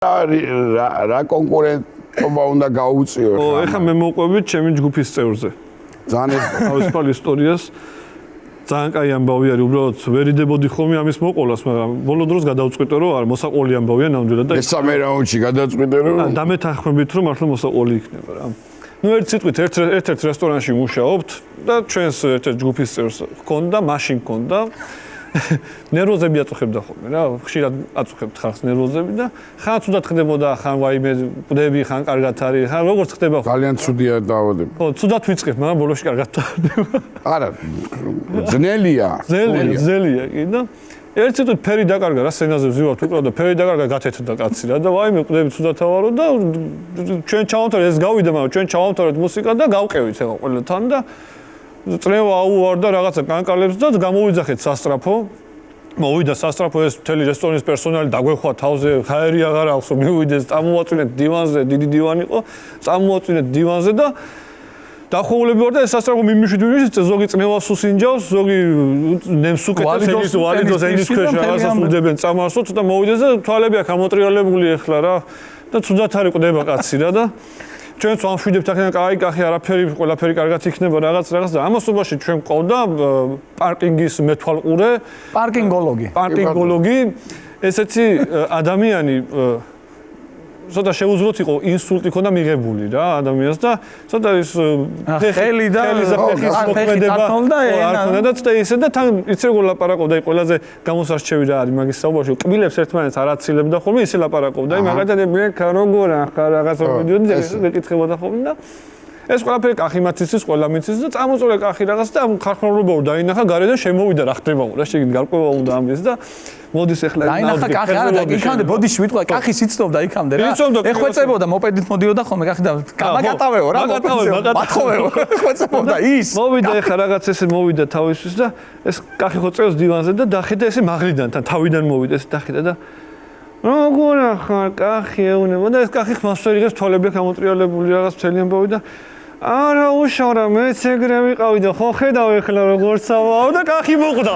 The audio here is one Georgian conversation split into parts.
რა კონკურენტობა უნდა გაუწიო ხო, ეხლა მე მოვყვებით ჩემი ჯგუფის წევრზე. ძალიან თავისუფალ ისტორიას ძალიან კაი ამბავი არის, უბრალოდ ვერიდებოდი ხოლმე ამის მოყოლას, მაგრამ ბოლო დროს გადავწყვიტე რომ არ მოსაყოლი ამბავია ნამდვილად და მესამე რაუნდში გადაწყვიტე რომ დამეთანხმებით რომ მართლა მოსაყოლი იქნება რა. ნუ ერთ სიტყვით ერთ-ერთ რესტორანში მუშაობთ და ჩვენს ერთ-ერთ ჯგუფის წევრს ჰქონდა, მაშინ ჰქონდა ნერვოზები აწუხებდა ხოლმე რა, ხშირად აწუხებთ ხალხს ნერვოზები და ხან ცუდად ხდებოდა, ხან ვაიმე ყვდები, ხან კარგად არის, ხან როგორც ხდება ხო. ძალიან ცუდია დაავადება. ხო, ცუდად ვიწყებ, მაგრამ ბოლოში კარგად დავდება. არა, ძნელია. ძნელია კი და ერთ სიტყვით ფერი დაკარგა რა სცენაზე ვზივართ უკრავ და ფერი დაკარგა გათეთდა კაცი რა და ვაიმე ყვდები ცუდად ავარო და ჩვენ ჩავამთავრეთ ეს გავიდა, მაგრამ ჩვენ ჩავამთავრეთ მუსიკა და გავყევით ეხლა ყველთან და წრევა აუვარდა რაღაცა კანკალებს და გამოვიძახეთ სასტრაფო. მოვიდა სასტრაფო ეს მთელი რესტორნის პერსონალი დაგვეხვა თავზე, ხაერი აღარ აქვს, მივიდეს, წამოვაწვინეთ დივანზე, დიდი დივანი იყო, წამოვაწვინეთ დივანზე და დახოვლები ვარ და ეს სასტრაფო მიმიშვით, ზოგი წნევას უსინჯავს, ზოგი ნემს უკეთებს, ვალიდოს ენის ქვეშ რაღაცას უდებენ წამარსოთ და მოვიდეს და თვალები აქ ამოტრიალებული ეხლა რა და ცუდად არის ყვდება კაცი რა და ჩვენც ვამშვიდებთ აქედან კაი არაფერი ყველაფერი კარგად იქნება რაღაც და ამასობაში ჩვენ ყავდა პარკინგის მეთვალყურე პარკინგოლოგი ესეთი ადამიანი ცოტა შეუძლოთ იყო ინსულტი ქონდა მიღებული რა ადამიანს და ცოტა ის ხელი და მოქმედება არ ქონდა და ცოტა ისე და თან იცი როგორ ლაპარაკობდა აი ყველაზე გამოსარჩევი რა არის მაგის საუბარში კბილებს ერთმანეთს არ აცილებდა ხოლმე ისე ლაპარაკობდა აი მაგალითად მე როგორ ახლა რაღაცა მიდიოდი და ეკითხებოდა ხოლმე და ეს ყველაფერი კახი მათიცის ყველა მიცის და წამოწოლე კახი რაღაც და ხარხმარობა უნდა დაინახა გარედან შემოვიდა რა ხდება რა შეგიძლია გარკვევა უნდა ამის და მოდის ახლა დაინახა კახი არა და იქამდე ბოდიში ვიტყვა კახი სიცნობდა იქამდე რა ეხვეწებოდა მოპედით მოდიოდა ხოლმე კახი და მაგატავეო რა მათხოვეო ეხვეწებოდა ის მოვიდა ახლა რაღაც ესე მოვიდა თავისთვის და ეს კახი ხო წევს დივანზე და დახედა ესე მაღლიდან თან თავიდან მოვიდა ეს დახედა და როგორ ახლა კახი ეუნება და ეს კახი ხმას ვერ იღებს თვალები ამოტრიალებული რაღაც მთელი ამბავი და არა უშავრა მეც ეგრე ვიყავი და ხო ხედავ ეხლა როგორ სავაო და კახი მოკვდა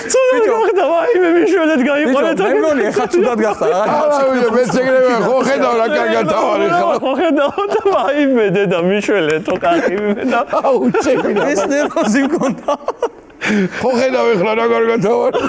ცუდად ვაიმე მიშველეთ გაიყვანეთ მე მგონი ეხლა ცუდად გახდა არა მეც ეგრე ხო ხედავ რა კარგად თავარი ხო ხედავ და ვაიმე დედა მიშველეთო კახი და აუ ჩემი ეს ნერვოზი მქონდა ხო ხედავ ეხლა რა კარგად თავარი